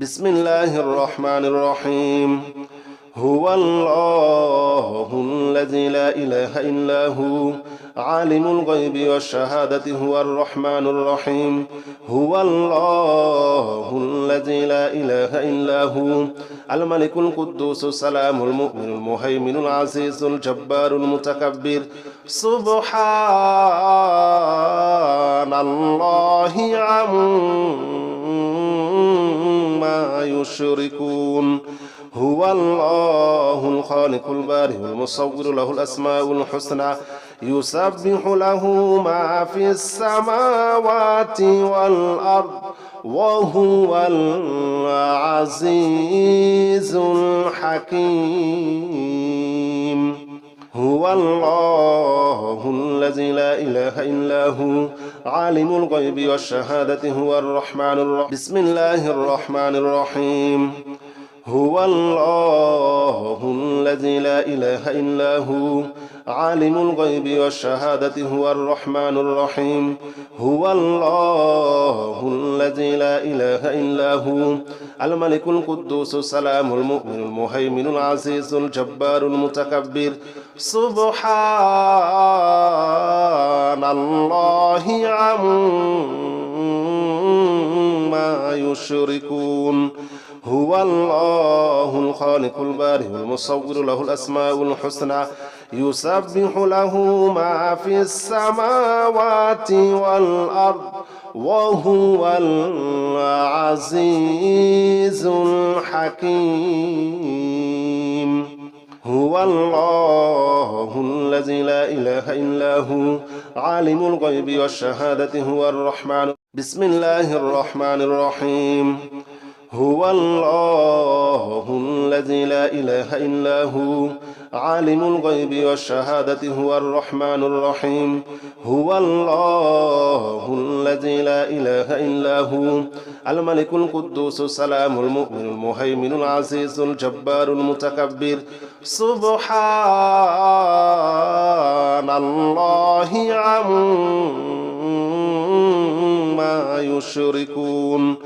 بسم الله الرحمن الرحيم هو الله الذي لا إله إلا هو عالم الغيب والشهادة هو الرحمن الرحيم هو الله الذي لا إله إلا هو الملك القدوس السلام المؤمن المهيمن العزيز الجبار المتكبر سبحان الله عما يشركون هو الله الخالق البارئ المصور له الأسماء الحسنى يسبح له ما في السماوات والأرض وهو العزيز الحكيم هو الله الذي لا إله إلا هو عالم الغيب والشهادة هو الرحمن الرحيم بسم الله الرحمن الرحيم هو الله الذي لا إله إلا هو عالم الغيب والشهادة هو الرحمن الرحيم هو الله الذي لا إله إلا هو الملك القدوس السلام المؤمن المهيمن العزيز الجبار المتكبر سبحان الله عما يشركون هو الله الخالق البارئ المصور له الأسماء الحسنى يسبح له ما في السماوات والأرض وهو العزيز الحكيم هو الله الذي لا إله إلا هو عالم الغيب والشهادة هو الرحمن بسم الله الرحمن الرحيم هو الله الذي لا إله إلا هو عالم الغيب والشهادة هو الرحمن الرحيم هو الله الذي لا إله إلا هو الملك القدوس السلام المؤمن المهيمن العزيز الجبار المتكبر سبحان الله عما يشركون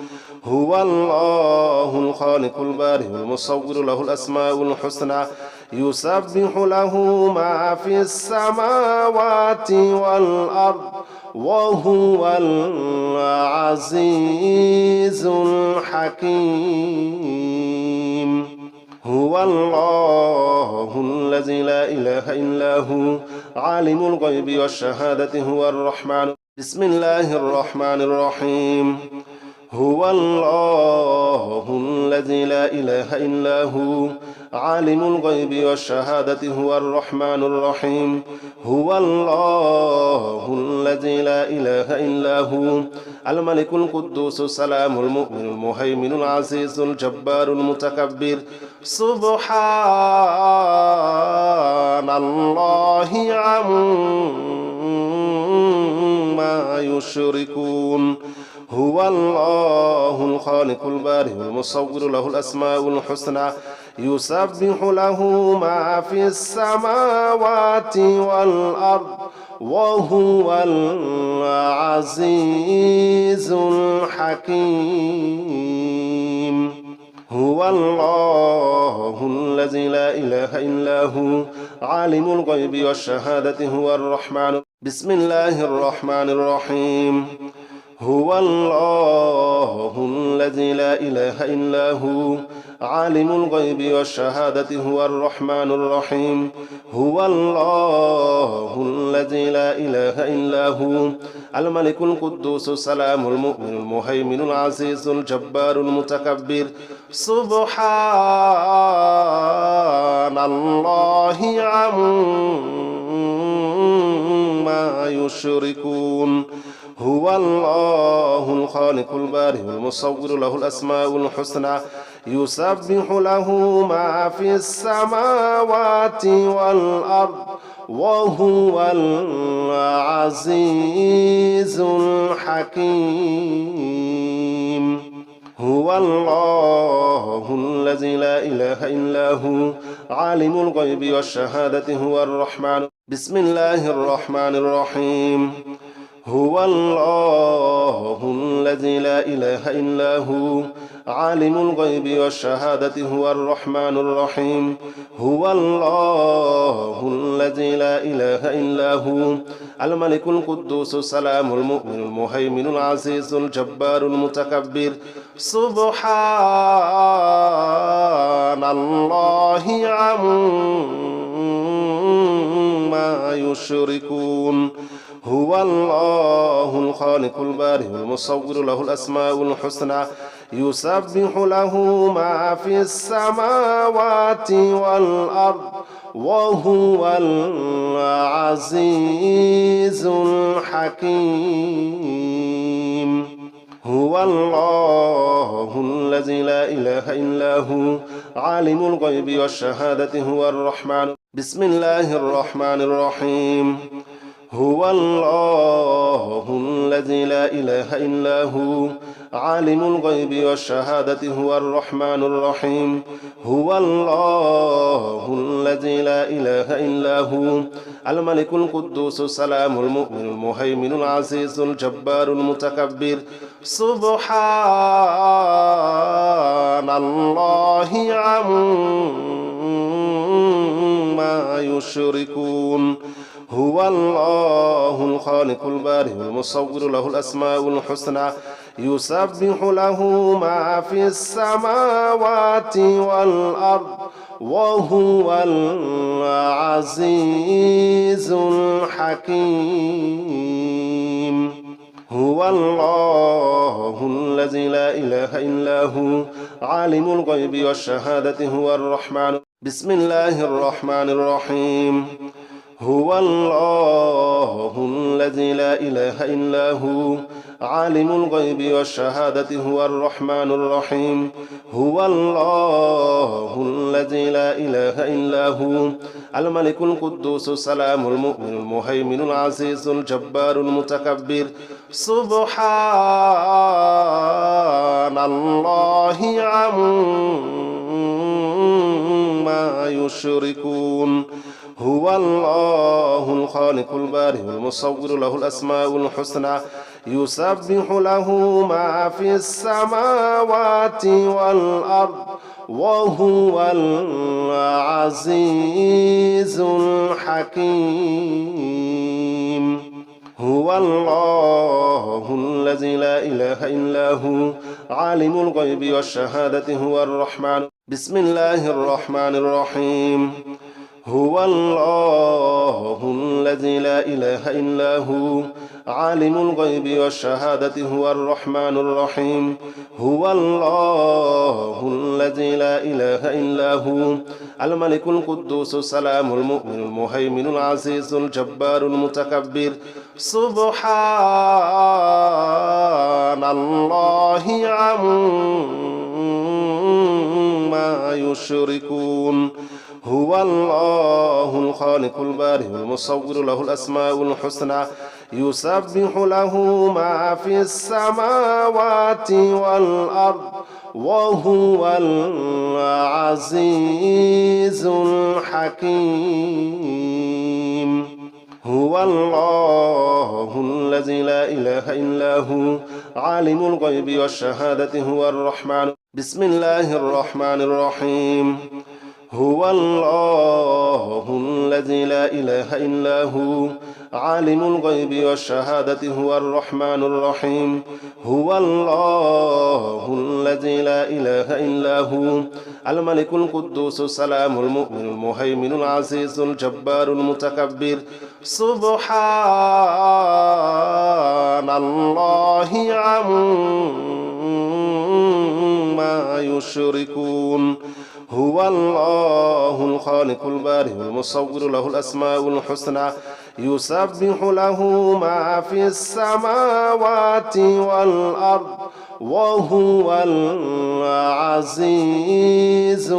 هو الله الخالق البارئ المصور له الأسماء الحسنى يسبح له ما في السماوات والأرض وهو العزيز الحكيم هو الله الذي لا إله إلا هو عالم الغيب والشهادة هو الرحمن بسم الله الرحمن الرحيم هو الله الذي لا إله إلا هو عالم الغيب والشهادة هو الرحمن الرحيم هو الله الذي لا إله إلا هو الملك القدوس السلام المؤمن المهيمن العزيز الجبار المتكبر سبحان الله عما يشركون هو الله الخالق البارئ المصور له الأسماء الحسنى يسبح له ما في السماوات والأرض وهو العزيز الحكيم هو الله الذي لا إله إلا هو عالم الغيب والشهادة هو الرحمن بسم الله الرحمن الرحيم هو الله الذي لا إله إلا هو عالم الغيب والشهادة هو الرحمن الرحيم هو الله الذي لا إله إلا هو الملك القدوس السلام المؤمن المهيمن العزيز الجبار المتكبر سبحان الله عما يشركون هو الله الخالق البارئ المصور له الأسماء الحسنى يسبح له ما في السماوات والأرض وهو العزيز الحكيم هو الله الذي لا إله إلا هو عالم الغيب والشهادة هو الرحمن بسم الله الرحمن الرحيم هو الله الذي لا إله إلا هو عالم الغيب والشهادة هو الرحمن الرحيم هو الله الذي لا إله إلا هو الملك القدوس السلام المؤمن المهيمن العزيز الجبار المتكبر سبحان الله عما يشركون هو الله الخالق البارئ المصور له الأسماء الحسنى يسبح له ما في السماوات والأرض وهو العزيز الحكيم هو الله الذي لا إله إلا هو عالم الغيب والشهادة هو الرحمن بسم الله الرحمن الرحيم هو الله الذي لا إله إلا هو عالم الغيب والشهادة هو الرحمن الرحيم هو الله الذي لا إله إلا هو الملك القدوس السلام المؤمن المهيمن العزيز الجبار المتكبر سبحان الله عما يشركون هو الله الخالق البارئ المصور له الأسماء الحسنى يسبح له ما في السماوات والأرض وهو العزيز الحكيم هو الله الذي لا إله إلا هو عالم الغيب والشهادة هو الرحمن بسم الله الرحمن الرحيم هو الله الذي لا إله إلا هو عالم الغيب والشهادة هو الرحمن الرحيم هو الله الذي لا إله إلا هو الملك القدوس السلام المؤمن المهيمن العزيز الجبار المتكبر سبحان الله عما يشركون هو الله الخالق البارئ المصور له الأسماء الحسنى يسبح له ما في السماوات والأرض وهو العزيز الحكيم هو الله الذي لا إله إلا هو عالم الغيب والشهادة هو الرحمن بسم الله الرحمن الرحيم هو الله الذي لا إله إلا هو عالم الغيب والشهادة هو الرحمن الرحيم هو الله الذي لا إله إلا هو الملك القدوس السلام المؤمن المهيمن العزيز الجبار المتكبر سبحان الله عما يشركون هو الله الخالق البارئ المصور له الأسماء الحسنى يسبح له ما في السماوات والأرض وهو العزيز الحكيم هو الله الذي لا إله إلا هو عالم الغيب والشهادة هو الرحمن بسم الله الرحمن الرحيم هو الله الذي لا إله إلا هو عالم الغيب والشهادة هو الرحمن الرحيم هو الله الذي لا إله إلا هو الملك القدوس السلام المؤمن المهيمن العزيز الجبار المتكبر سبحان الله عما يشركون هو الله الخالق البارئ المصور له الأسماء الحسنى يسبح له ما في السماوات والأرض وهو العزيز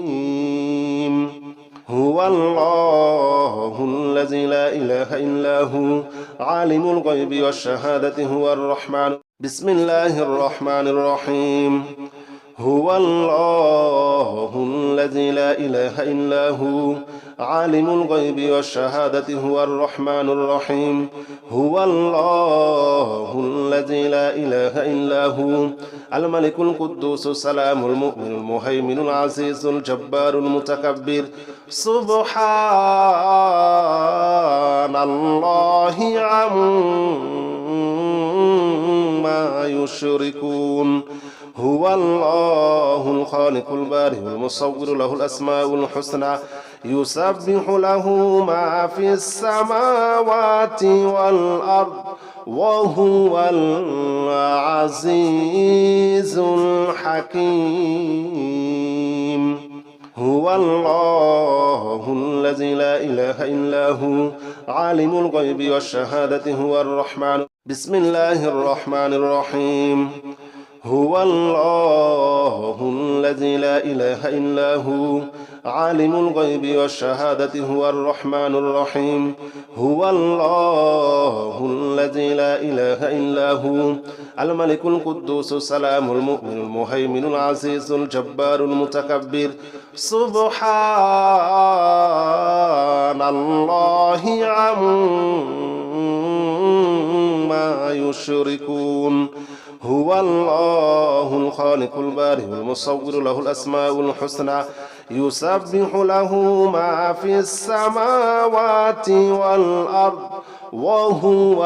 الحكيم هو الله الذي لا إله إلا هو عالم الغيب والشهادة هو الرحمن بسم الله الرحمن الرحيم هو الله الذي لا إله إلا هو عالم الغيب والشهادة هو الرحمن الرحيم هو الله الذي لا إله إلا هو الملك القدوس السلام المؤمن المهيمن العزيز الجبار المتكبر سبحان الله عما يشركون هو الله الخالق البارئ المصور له الأسماء الحسنى يسبح له ما في السماوات والأرض وهو العزيز الحكيم هو الله الذي لا إله إلا هو عالم الغيب والشهادة هو الرحمن بسم الله الرحمن الرحيم هو الله الذي لا إله إلا هو عالم الغيب والشهادة هو الرحمن الرحيم هو الله الذي لا إله إلا هو الملك القدوس السلام المؤمن المهيمن العزيز الجبار المتكبر سبحان الله عما يشركون هو الله الخالق البارئ المصور له الأسماء الحسنى يسبح له ما في السماوات والأرض وهو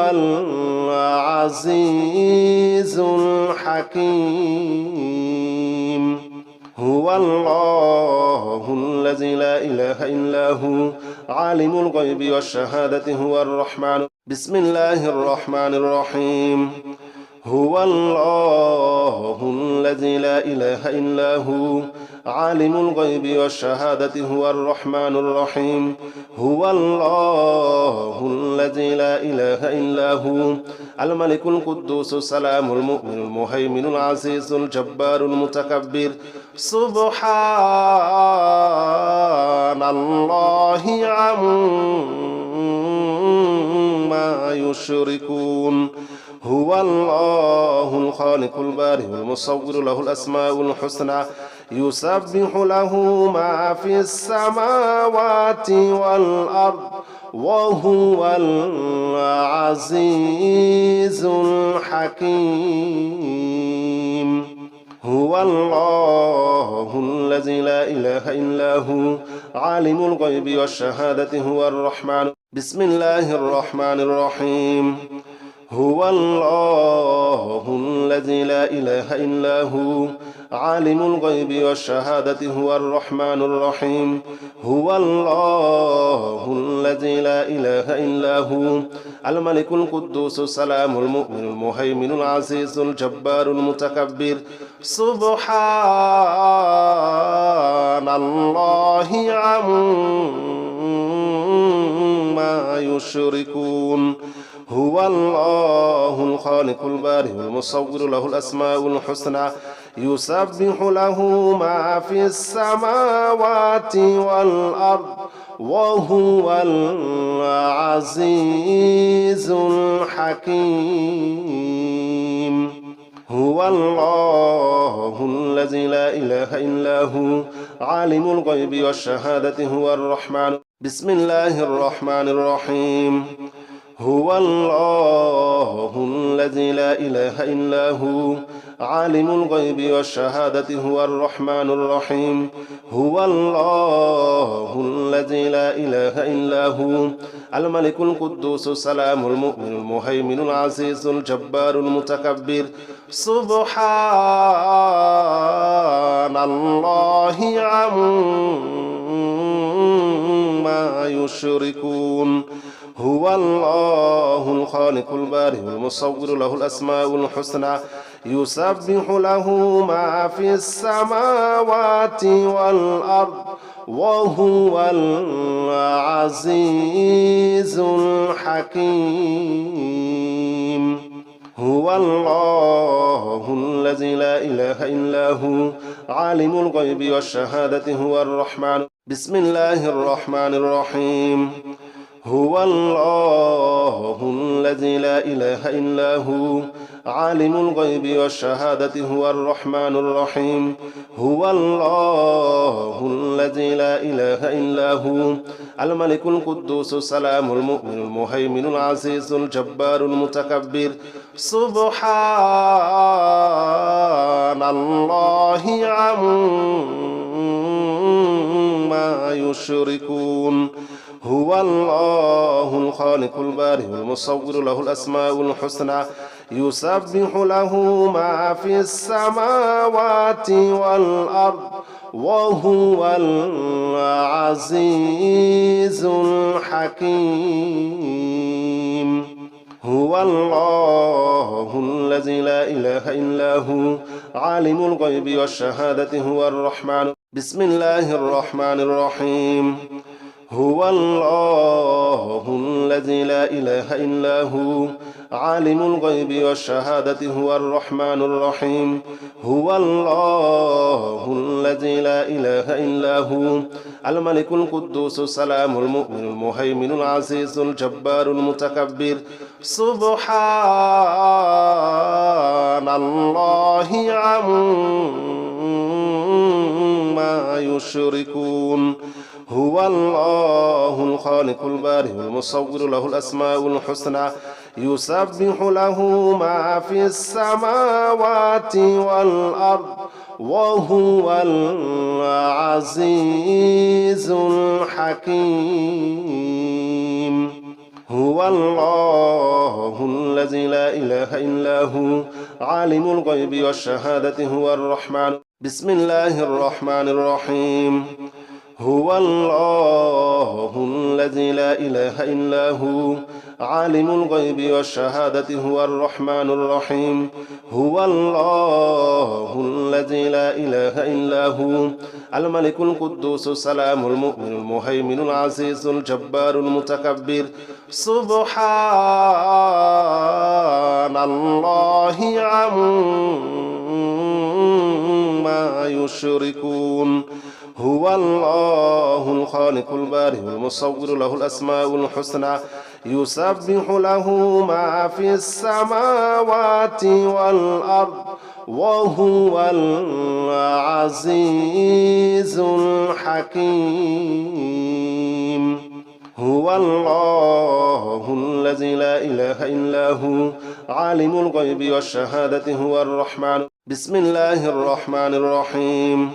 العزيز الحكيم هو الله الذي لا إله إلا هو عالم الغيب والشهادة هو الرحمن بسم الله الرحمن الرحيم هو الله الذي لا إله إلا هو عالم الغيب والشهادة هو الرحمن الرحيم هو الله الذي لا إله إلا هو الملك القدوس السلام المؤمن المهيمن العزيز الجبار المتكبر سبحان الله عما يشركون هو الله الخالق البارئ المصور له الأسماء الحسنى يسبح له ما في السماوات والأرض وهو العزيز الحكيم هو الله الذي لا إله إلا هو عالم الغيب والشهادة هو الرحمن بسم الله الرحمن الرحيم هو الله الذي لا إله إلا هو عالم الغيب والشهادة هو الرحمن الرحيم هو الله الذي لا إله إلا هو الملك القدوس السلام المؤمن المهيمن العزيز الجبار المتكبر سبحان الله عما يشركون هو الله الخالق البارئ المصور له الأسماء الحسنى يسبح له ما في السماوات والأرض وهو العزيز الحكيم هو الله الذي لا إله إلا هو عالم الغيب والشهادة هو الرحمن بسم الله الرحمن الرحيم هو الله الذي لا إله إلا هو عالم الغيب والشهادة هو الرحمن الرحيم هو الله الذي لا إله إلا هو الملك القدوس السلام المؤمن المهيمن العزيز الجبار المتكبر سبحان الله عما يشركون هو الله الخالق البارئ المصور له الأسماء الحسنى يسبح له ما في السماوات والأرض وهو العزيز الحكيم هو الله الذي لا إله إلا هو عالم الغيب والشهادة هو الرحمن بسم الله الرحمن الرحيم هو الله الذي لا إله إلا هو عالم الغيب والشهادة هو الرحمن الرحيم هو الله الذي لا إله إلا هو الملك القدوس السلام المؤمن المهيمن العزيز الجبار المتكبر سبحان الله عما يشركون هو الله الخالق البارئ المصور له الأسماء الحسنى يسبح له ما في السماوات والأرض وهو العزيز الحكيم هو الله الذي لا إله إلا هو عالم الغيب والشهادة هو الرحمن بسم الله الرحمن الرحيم هو الله الذي لا إله إلا هو عالم الغيب والشهادة هو الرحمن الرحيم هو الله الذي لا إله إلا هو الملك القدوس السلام المؤمن المهيمن العزيز الجبار المتكبر سبحان الله عما يشركون هو الله الخالق البارئ المصور له الأسماء الحسنى يسبح له ما في السماوات والأرض وهو العزيز الحكيم هو الله الذي لا إله إلا هو عالم الغيب والشهادة هو الرحمن بسم الله الرحمن الرحيم هو الله الذي لا إله إلا هو عالم الغيب والشهادة هو الرحمن الرحيم هو الله الذي لا إله إلا هو الملك القدوس السلام المؤمن المهيمن العزيز الجبار المتكبر سبحان الله عما يشركون هو الله الخالق البارئ المصور له الأسماء الحسنى يسبح له ما في السماوات والأرض وهو العزيز الحكيم هو الله الذي لا إله إلا هو عالم الغيب والشهادة هو الرحمن بسم الله الرحمن الرحيم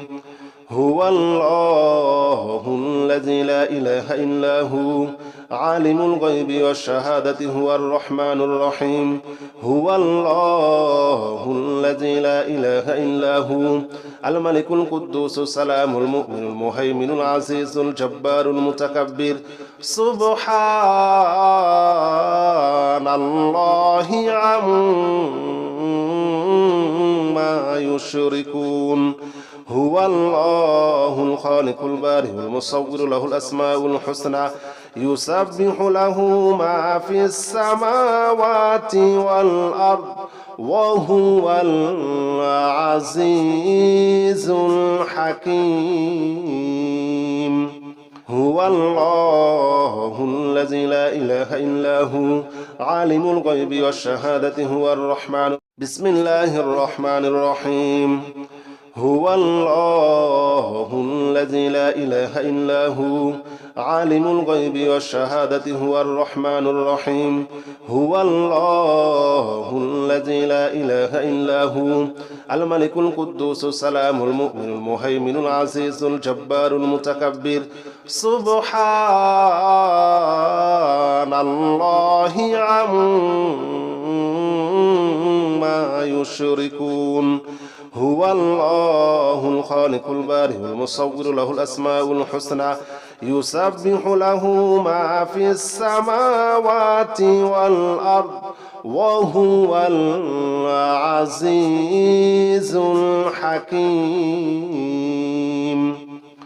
هو الله الذي لا إله إلا هو عالم الغيب والشهادة هو الرحمن الرحيم هو الله الذي لا إله إلا هو الملك القدوس السلام المؤمن المهيمن العزيز الجبار المتكبر سبحان الله عما يشركون هو الله الخالق البارئ المصور له الأسماء الحسنى يسبح له ما في السماوات والأرض وهو العزيز الحكيم هو الله الذي لا إله إلا هو عالم الغيب والشهادة هو الرحمن بسم الله الرحمن الرحيم هو الله الذي لا إله إلا هو عالم الغيب والشهادة هو الرحمن الرحيم هو الله الذي لا إله إلا هو الملك القدوس السلام المؤمن المهيمن العزيز الجبار المتكبر سبحان الله عما يشركون هو الله الخالق البارئ المصور له الأسماء الحسنى يسبح له ما في السماوات والأرض وهو العزيز الحكيم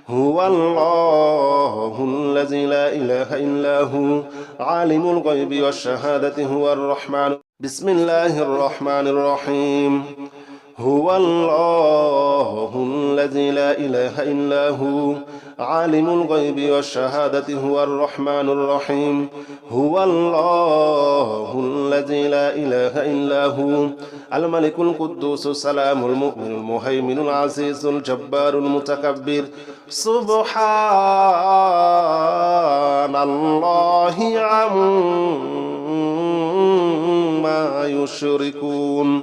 هو الله الذي لا إله إلا هو عالم الغيب والشهادة هو الرحمن بسم الله الرحمن الرحيم هو الله الذي لا إله إلا هو عالم الغيب والشهادة هو الرحمن الرحيم هو الله الذي لا إله إلا هو الملك القدوس السلام المؤمن المهيمن العزيز الجبار المتكبر سبحان الله عما يشركون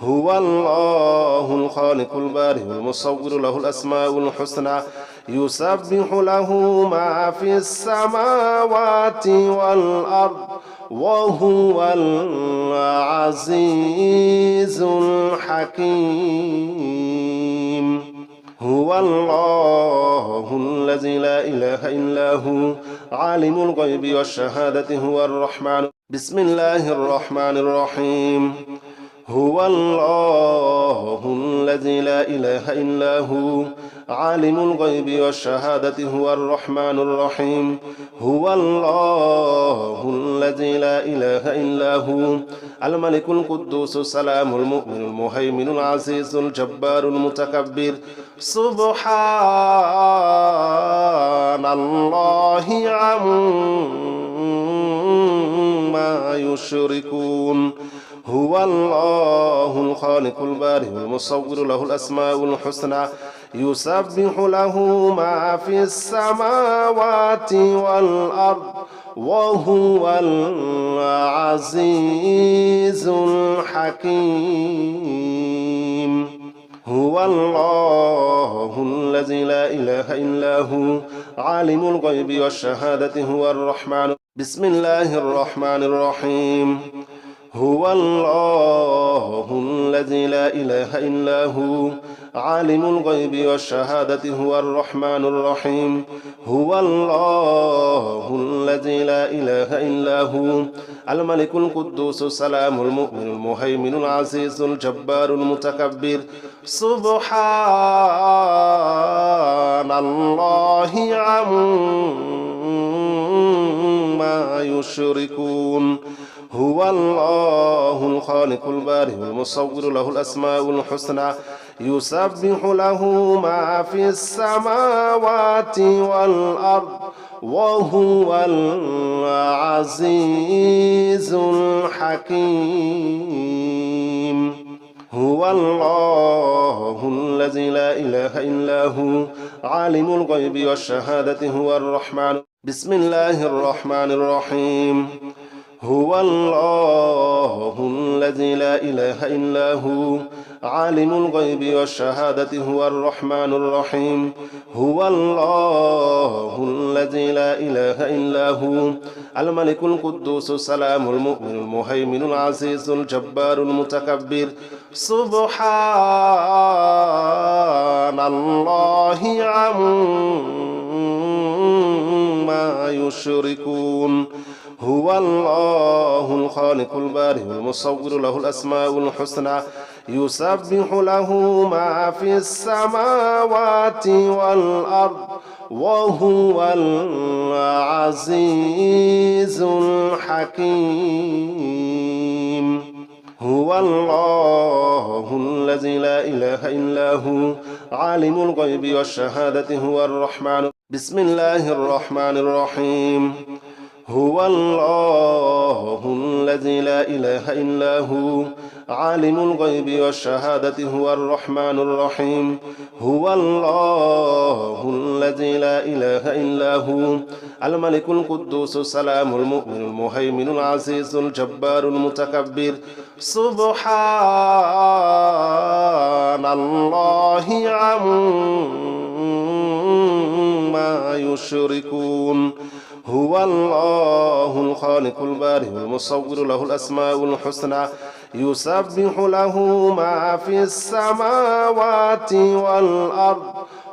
هو الله الخالق البارئ المصور له الأسماء الحسنى يسبح له ما في السماوات والأرض وهو العزيز الحكيم هو الله الذي لا إله إلا هو عالم الغيب والشهادة هو الرحمن بسم الله الرحمن الرحيم هو الله الذي لا إله إلا هو عالم الغيب والشهادة هو الرحمن الرحيم هو الله الذي لا إله إلا هو الملك القدوس السلام المؤمن المهيمن العزيز الجبار المتكبر سبحان الله عما يشركون هو الله الخالق البارئ المصور له الأسماء الحسنى يسبح له ما في السماوات والأرض وهو العزيز الحكيم هو الله الذي لا إله إلا هو عالم الغيب والشهادة هو الرحمن بسم الله الرحمن الرحيم هو الله الذي لا إله إلا هو عالم الغيب والشهادة هو الرحمن الرحيم هو الله الذي لا إله إلا هو الملك القدوس السلام المؤمن المهيمن العزيز الجبار المتكبر سبحان الله عما يشركون هو الله الخالق البارئ المصور له الأسماء الحسنى يسبح له ما في السماوات والأرض وهو العزيز الحكيم هو الله الذي لا إله إلا هو عالم الغيب والشهادة هو الرحمن بسم الله الرحمن الرحيم هو الله الذي لا إله إلا هو عالم الغيب والشهادة هو الرحمن الرحيم هو الله الذي لا إله إلا هو الملك القدوس السلام المؤمن المهيمن العزيز الجبار المتكبر سبحان الله عما يشركون هو الله الخالق البارئ المصور له الأسماء الحسنى يسبح له ما في السماوات والأرض وهو العزيز الحكيم هو الله الذي لا إله إلا هو عالم الغيب والشهادة هو الرحمن بسم الله الرحمن الرحيم هو الله الذي لا إله إلا هو عالم الغيب والشهادة هو الرحمن الرحيم هو الله الذي لا إله إلا هو الملك القدوس السلام المؤمن المهيمن العزيز الجبار المتكبر سبحان الله عما يشركون هو الله الخالق البارئ المصور له الأسماء الحسنى يسبح له ما في السماوات والأرض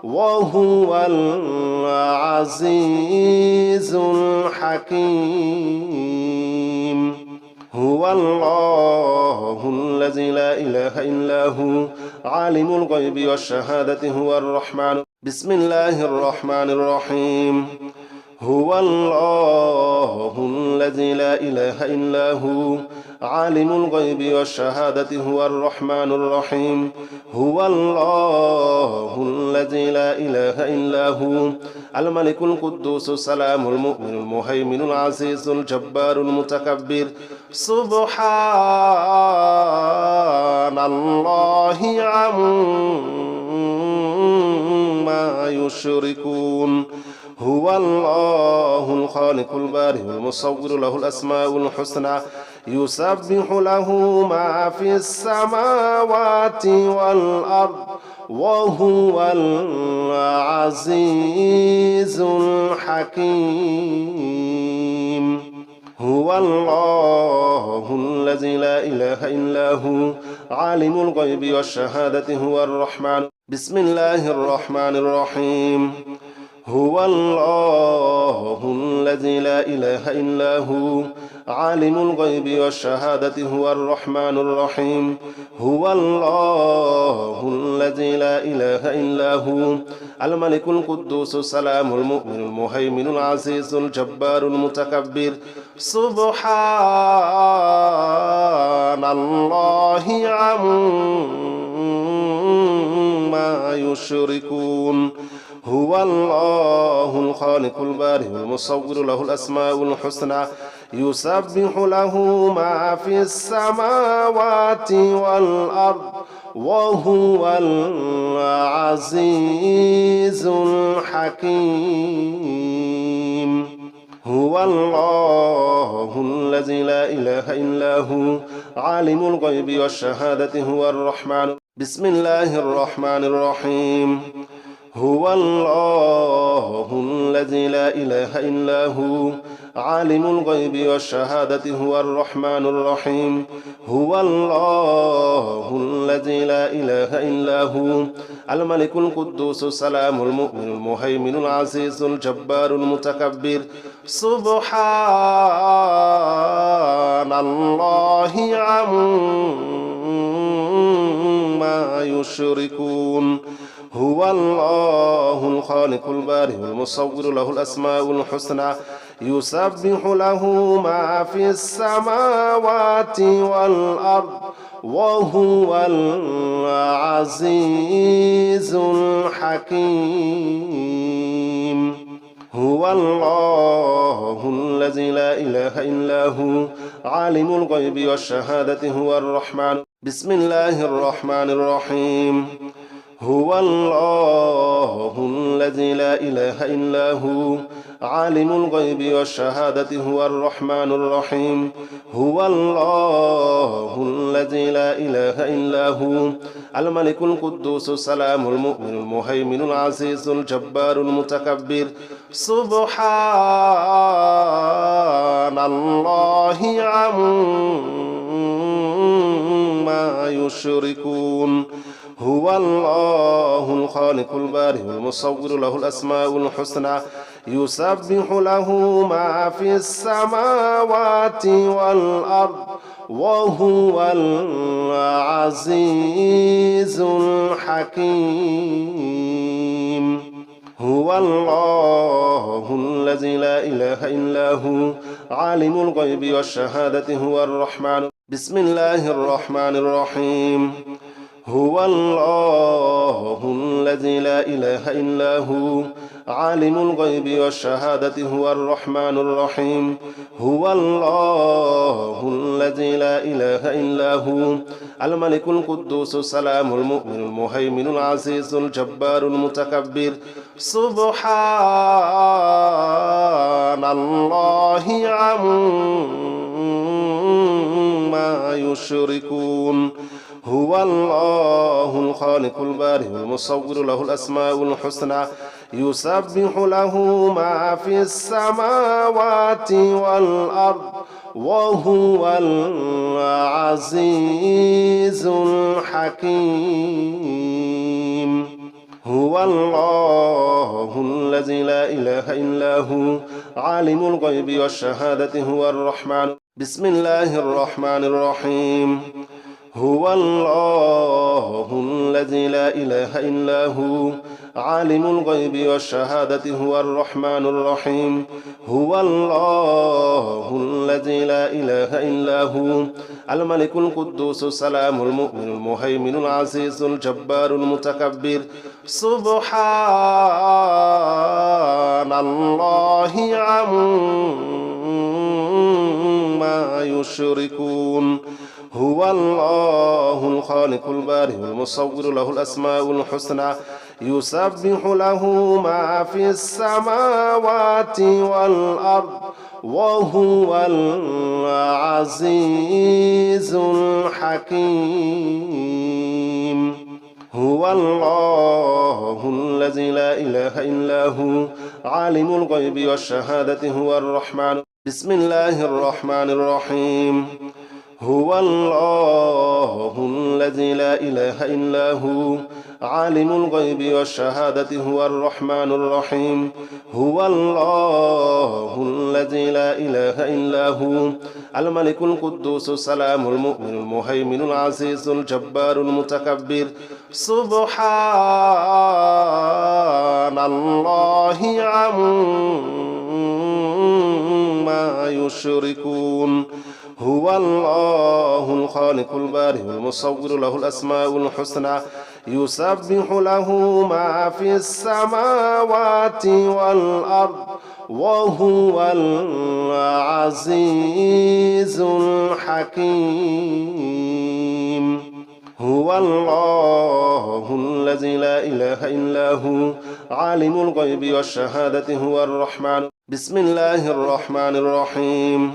وهو العزيز الحكيم هو الله الذي لا إله إلا هو عالم الغيب والشهادة هو الرحمن بسم الله الرحمن الرحيم هو الله الذي لا إله إلا هو عالم الغيب والشهادة هو الرحمن الرحيم هو الله الذي لا إله إلا هو الملك القدوس السلام المؤمن المهيمن العزيز الجبار المتكبر سبحان الله عما يشركون هو الله الخالق البارئ المصور له الأسماء الحسنى يسبح له ما في السماوات والأرض وهو العزيز الحكيم هو الله الذي لا إله إلا هو عالم الغيب والشهادة هو الرحمن بسم الله الرحمن الرحيم هو الله الذي لا إله إلا هو عالم الغيب والشهادة هو الرحمن الرحيم هو الله الذي لا إله إلا هو الملك القدوس السلام المؤمن المهيمن العزيز الجبار المتكبر سبحان الله عما يشركون هو الله الخالق البارئ المصور له الأسماء الحسنى يسبح له ما في السماوات والأرض وهو العزيز الحكيم هو الله الذي لا إله إلا هو عالم الغيب والشهادة هو الرحمن بسم الله الرحمن الرحيم هو الله الذي لا إله إلا هو عالم الغيب والشهادة هو الرحمن الرحيم هو الله الذي لا إله إلا هو الملك القدوس السلام المؤمن المهيمن العزيز الجبار المتكبر سبحان الله عما يشركون هو الله الخالق البارئ المصور له الأسماء الحسنى يسبح له ما في السماوات والأرض وهو العزيز الحكيم هو الله الذي لا إله إلا هو عالم الغيب والشهادة هو الرحمن بسم الله الرحمن الرحيم هو الله الذي لا إله إلا هو عالم الغيب والشهادة هو الرحمن الرحيم هو الله الذي لا إله إلا هو الملك القدوس السلام المؤمن المهيمن العزيز الجبار المتكبر سبحان الله عما يشركون هو الله الخالق البارئ المصور له الأسماء الحسنى يسبح له ما في السماوات والأرض وهو العزيز الحكيم هو الله الذي لا إله إلا هو عالم الغيب والشهادة هو الرحمن بسم الله الرحمن الرحيم هو الله الذي لا إله إلا هو عالم الغيب والشهادة هو الرحمن الرحيم هو الله الذي لا إله إلا هو الملك القدوس السلام المؤمن المهيمن العزيز الجبار المتكبر سبحان الله عما يشركون هو الله الخالق البارئ المصور له الأسماء الحسنى يسبح له ما في السماوات والأرض وهو العزيز الحكيم هو الله الذي لا إله إلا هو عالم الغيب والشهادة هو الرحمن بسم الله الرحمن الرحيم هو الله الذي لا إله إلا هو عالم الغيب والشهادة هو الرحمن الرحيم هو الله الذي لا إله إلا هو الملك القدوس السلام المؤمن المهيمن العزيز الجبار المتكبر سبحان الله عما يشركون هو الله الخالق البارئ المصور له الأسماء الحسنى يسبح له ما في السماوات والأرض وهو العزيز الحكيم هو الله الذي لا إله إلا هو عالم الغيب والشهادة هو الرحمن بسم الله الرحمن الرحيم هو الله الذي لا إله إلا هو عالم الغيب والشهادة هو الرحمن الرحيم هو الله الذي لا إله إلا هو الملك القدوس السلام المؤمن المهيمن العزيز الجبار المتكبر سبحان الله عما يشركون هو الله الخالق البارئ المصور له الأسماء الحسنى يسبح له ما في السماوات والأرض وهو العزيز الحكيم هو الله الذي لا إله إلا هو عالم الغيب والشهادة هو الرحمن بسم الله الرحمن الرحيم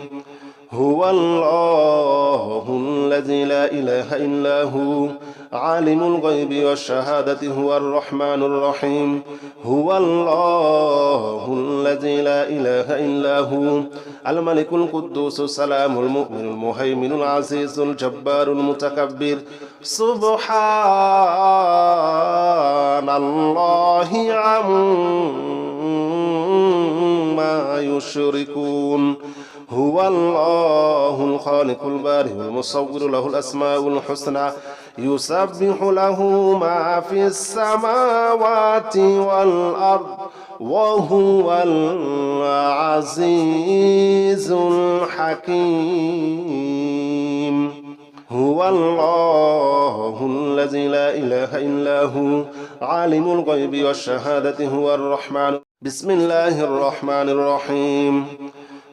هو الله الذي لا إله إلا هو عالم الغيب والشهادة هو الرحمن الرحيم هو الله الذي لا إله إلا هو الملك القدوس السلام المؤمن المهيمن العزيز الجبار المتكبر سبحان الله عما يشركون هو الله الخالق البارئ المصور له الأسماء الحسنى يسبح له ما في السماوات والأرض وهو العزيز الحكيم هو الله الذي لا إله إلا هو عالم الغيب والشهادة هو الرحمن بسم الله الرحمن الرحيم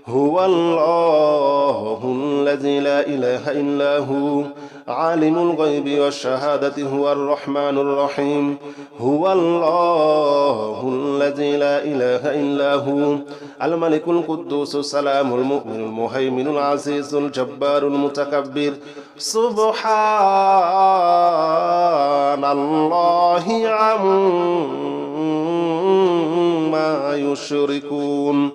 هو الله الذي لا إله إلا هو عالم الغيب والشهادة هو الرحمن الرحيم هو الله الذي لا إله إلا هو الملك القدوس السلام المؤمن المهيمن العزيز الجبار المتكبر سبحان الله عما يشركون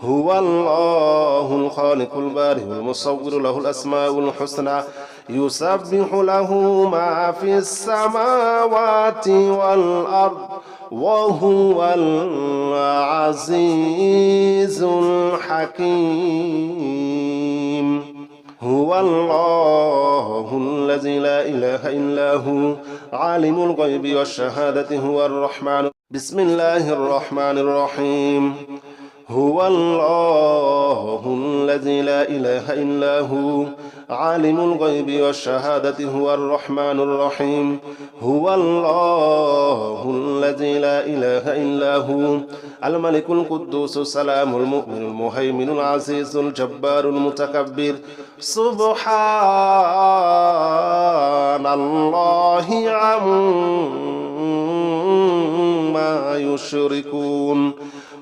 هو الله الخالق البارئ المصور له الأسماء الحسنى يسبح له ما في السماوات والأرض وهو العزيز الحكيم هو الله الذي لا إله إلا هو عالم الغيب والشهادة هو الرحمن بسم الله الرحمن الرحيم هو الله الذي لا إله إلا هو عالم الغيب والشهادة هو الرحمن الرحيم هو الله الذي لا إله إلا هو الملك القدوس السلام المؤمن المهيمن العزيز الجبار المتكبر سبحان الله عما يشركون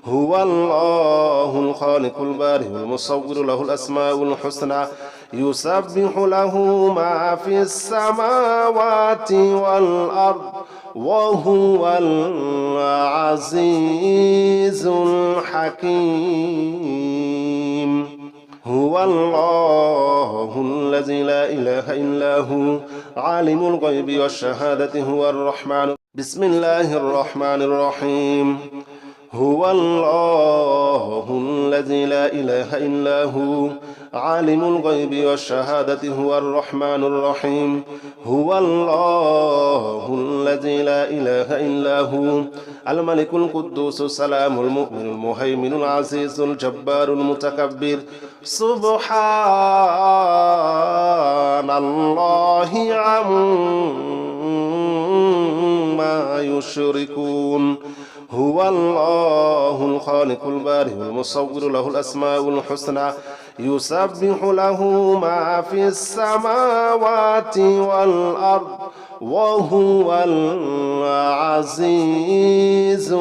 هو الله الخالق البارئ المصور له الأسماء الحسنى يسبح له ما في السماوات والأرض وهو العزيز الحكيم هو الله الذي لا إله إلا هو عالم الغيب والشهادة هو الرحمن بسم الله الرحمن الرحيم هو الله الذي لا إله إلا هو عالم الغيب والشهادة هو الرحمن الرحيم هو الله الذي لا إله إلا هو الملك القدوس السلام المؤمن المهيمن العزيز الجبار المتكبر سبحان الله عما يشركون هو الله الخالق البارئ المصور له الأسماء الحسنى يسبح له ما في السماوات والأرض وهو العزيز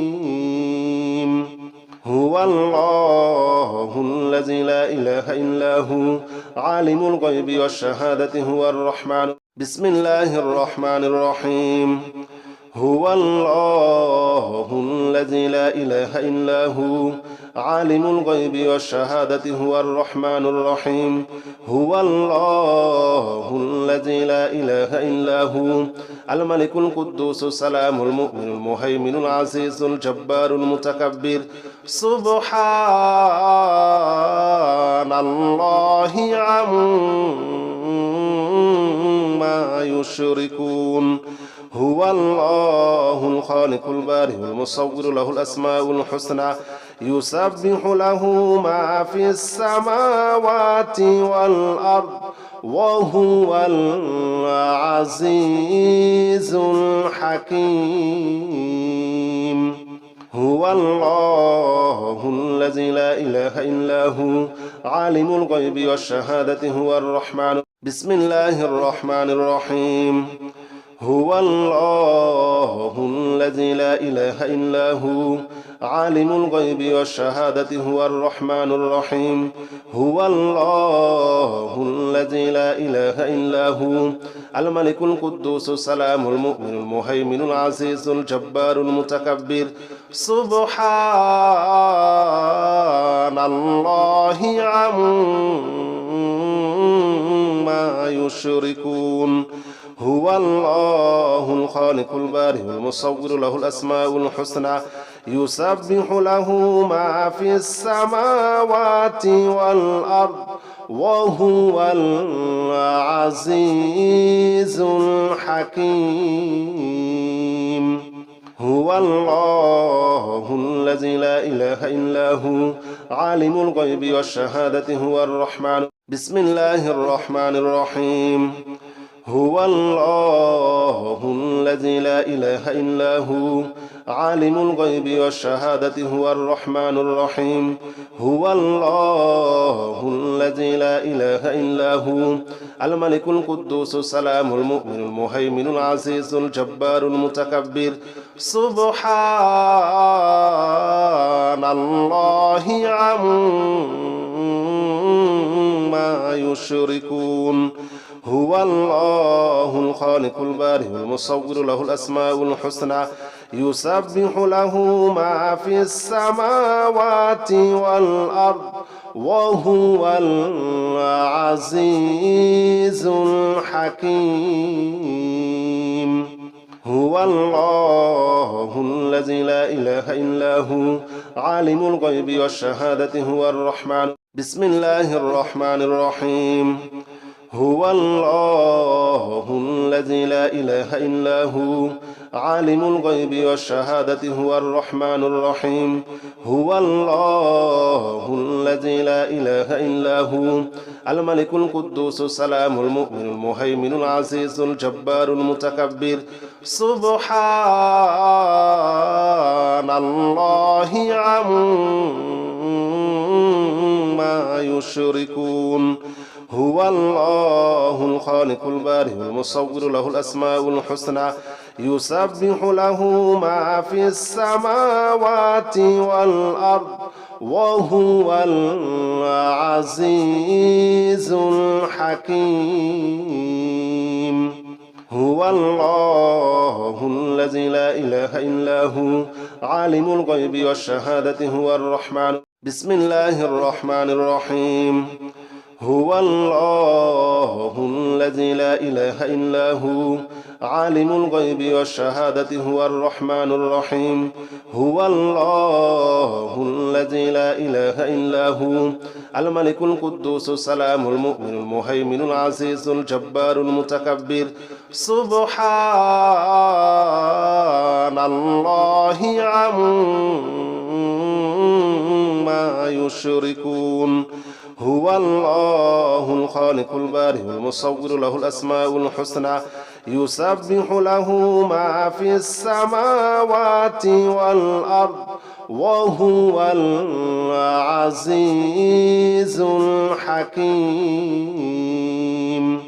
الحكيم هو الله الذي لا إله إلا هو عالم الغيب والشهادة هو الرحمن بسم الله الرحمن الرحيم هو الله الذي لا إله إلا هو عالم الغيب والشهادة هو الرحمن الرحيم هو الله الذي لا إله إلا هو الملك القدوس السلام المؤمن المهيمن العزيز الجبار المتكبر سبحان الله عما يشركون هو الله الخالق البارئ المصور له الأسماء الحسنى يسبح له ما في السماوات والأرض وهو العزيز الحكيم هو الله الذي لا إله إلا هو عالم الغيب والشهادة هو الرحمن بسم الله الرحمن الرحيم هو الله الذي لا إله إلا هو عالم الغيب والشهادة هو الرحمن الرحيم هو الله الذي لا إله إلا هو الملك القدوس السلام المؤمن المهيمن العزيز الجبار المتكبر سبحان الله عما يشركون هو الله الخالق البارئ المصور له الأسماء الحسنى يسبح له ما في السماوات والأرض وهو العزيز الحكيم هو الله الذي لا إله إلا هو عالم الغيب والشهادة هو الرحمن بسم الله الرحمن الرحيم هو الله الذي لا إله إلا هو عالم الغيب والشهادة هو الرحمن الرحيم هو الله الذي لا إله إلا هو الملك القدوس السلام المؤمن المهيمن العزيز الجبار المتكبر سبحان الله عما يشركون هو الله الخالق البارئ المصور له الأسماء الحسنى يسبح له ما في السماوات والأرض وهو العزيز الحكيم هو الله الذي لا إله إلا هو عالم الغيب والشهادة هو الرحمن بسم الله الرحمن الرحيم هو الله الذي لا إله إلا هو عالم الغيب والشهادة هو الرحمن الرحيم هو الله الذي لا إله إلا هو الملك القدوس السلام المؤمن المهيمن العزيز الجبار المتكبر سبحان الله عما يشركون هو الله الخالق البارئ المصور له الأسماء الحسنى يسبح له ما في السماوات والأرض وهو العزيز الحكيم هو الله الذي لا إله إلا هو عالم الغيب والشهادة هو الرحمن بسم الله الرحمن الرحيم هو الله الذي لا إله إلا هو عالم الغيب والشهادة هو الرحمن الرحيم هو الله الذي لا إله إلا هو الملك القدوس السلام المؤمن المهيمن العزيز الجبار المتكبر سبحان الله عما يشركون هو الله الخالق البارئ المصور له الأسماء الحسنى يسبح له ما في السماوات والأرض وهو العزيز الحكيم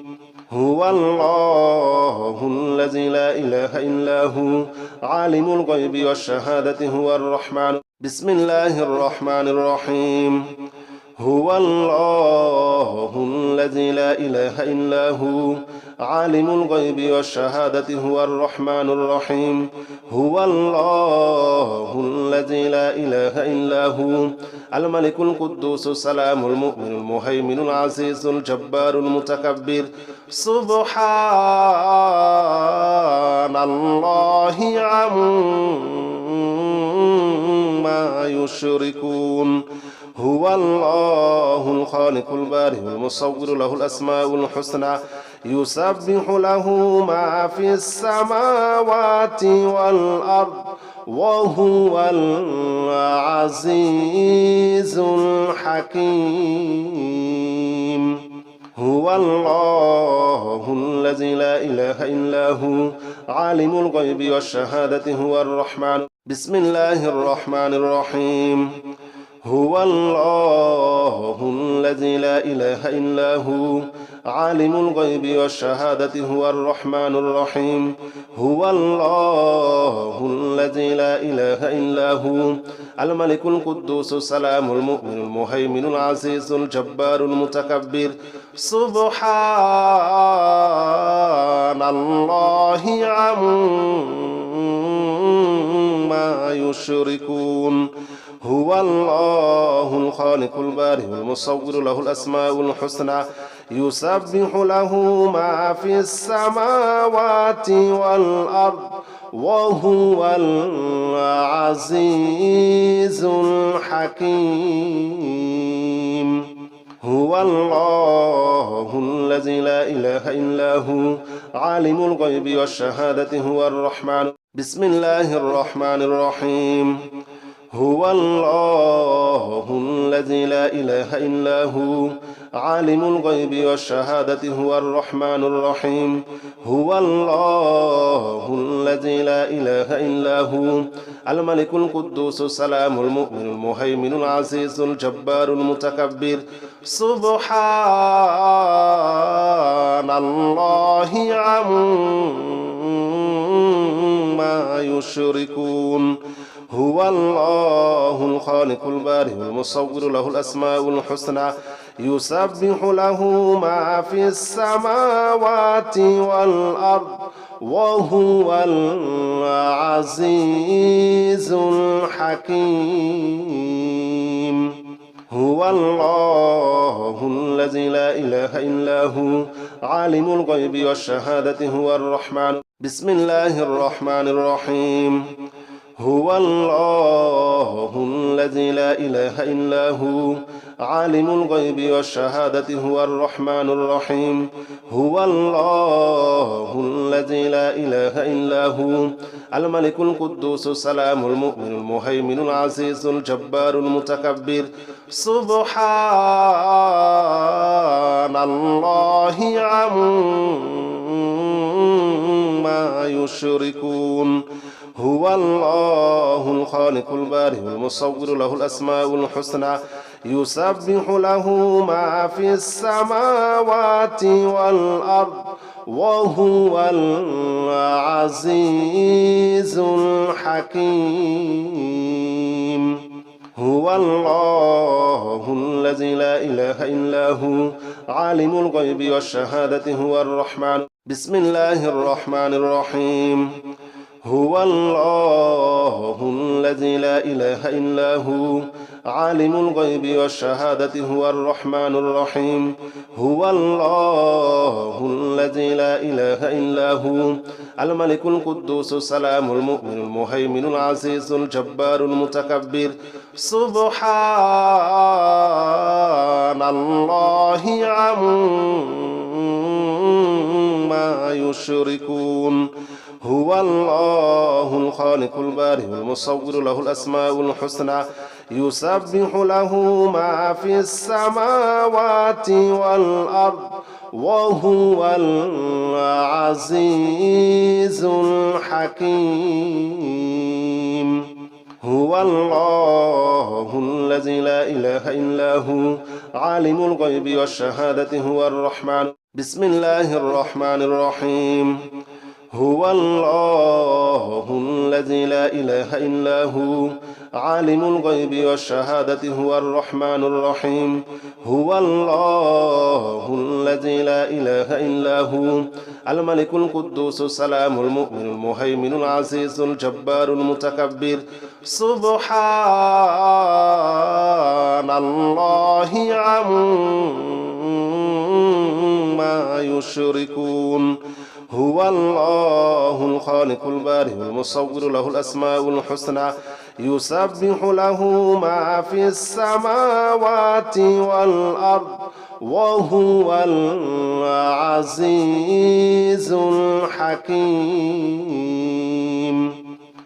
هو الله الذي لا إله إلا هو عالم الغيب والشهادة هو الرحمن بسم الله الرحمن الرحيم هو الله الذي لا إله إلا هو عالم الغيب والشهادة هو الرحمن الرحيم هو الله الذي لا إله إلا هو الملك القدوس السلام المؤمن المهيمن العزيز الجبار المتكبر سبحان الله عما يشركون هو الله الخالق البارئ المصور له الأسماء الحسنى يسبح له ما في السماوات والأرض وهو العزيز الحكيم هو الله الذي لا إله إلا هو عالم الغيب والشهادة هو الرحمن بسم الله الرحمن الرحيم هو الله الذي لا إله إلا هو عالم الغيب والشهادة هو الرحمن الرحيم هو الله الذي لا إله إلا هو الملك القدوس السلام المؤمن المهيمن العزيز الجبار المتكبر سبحان الله عما يشركون هو الله الخالق البارئ المصور له الأسماء الحسنى يسبح له ما في السماوات والأرض وهو العزيز الحكيم هو الله الذي لا إله إلا هو عالم الغيب والشهادة هو الرحمن بسم الله الرحمن الرحيم هو الله الذي لا إله إلا هو عالم الغيب والشهادة هو الرحمن الرحيم هو الله الذي لا إله إلا هو الملك القدوس السلام المؤمن المهيمن العزيز الجبار المتكبر سبحان الله عما يشركون هو الله الخالق البارئ المصور له الأسماء الحسنى يسبح له ما في السماوات والأرض وهو العزيز الحكيم هو الله الذي لا إله إلا هو عالم الغيب والشهادة هو الرحمن بسم الله الرحمن الرحيم هو الله الذي لا إله إلا هو عالم الغيب والشهادة هو الرحمن الرحيم هو الله الذي لا إله إلا هو الملك القدوس السلام المؤمن المهيمن العزيز الجبار المتكبر سبحان الله عما يشركون هو الله الخالق البارئ المصور له الأسماء الحسنى يسبح له ما في السماوات والأرض وهو العزيز الحكيم هو الله الذي لا إله إلا هو عالم الغيب والشهادة هو الرحمن بسم الله الرحمن الرحيم هو الله الذي لا إله إلا هو عالم الغيب والشهادة هو الرحمن الرحيم هو الله الذي لا إله إلا هو الملك القدوس السلام المؤمن المهيمن العزيز الجبار المتكبر سبحان الله عما يشركون هو الله الخالق البارئ المصور له الأسماء الحسنى يسبح له ما في السماوات والأرض وهو العزيز الحكيم هو الله الذي لا إله إلا هو عالم الغيب والشهادة هو الرحمن بسم الله الرحمن الرحيم هو الله الذي لا إله إلا هو عالم الغيب والشهادة هو الرحمن الرحيم هو الله الذي لا إله إلا هو الملك القدوس السلام المؤمن المهيمن العزيز الجبار المتكبر سبحان الله عما يشركون هو الله الخالق البارئ المصور له الأسماء الحسنى يسبح له ما في السماوات والأرض وهو العزيز الحكيم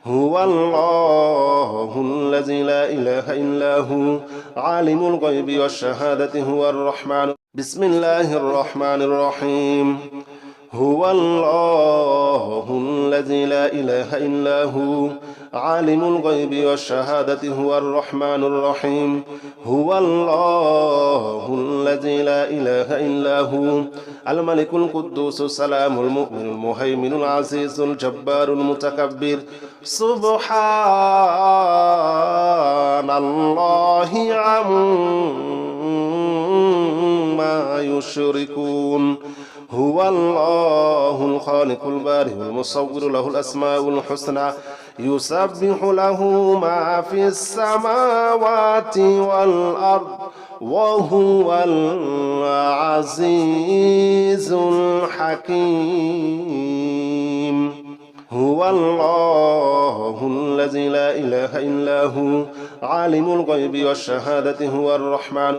هو الله الذي لا إله إلا هو عالم الغيب والشهادة هو الرحمن بسم الله الرحمن الرحيم هو الله الذي لا إله إلا هو عالم الغيب والشهادة هو الرحمن الرحيم هو الله الذي لا إله إلا هو الملك القدوس السلام المؤمن المهيمن العزيز الجبار المتكبر سبحان الله عما يشركون هو الله الخالق البارئ المصور له الأسماء الحسنى يسبح له ما في السماوات والأرض وهو العزيز الحكيم هو الله الذي لا إله إلا هو عالم الغيب والشهادة هو الرحمن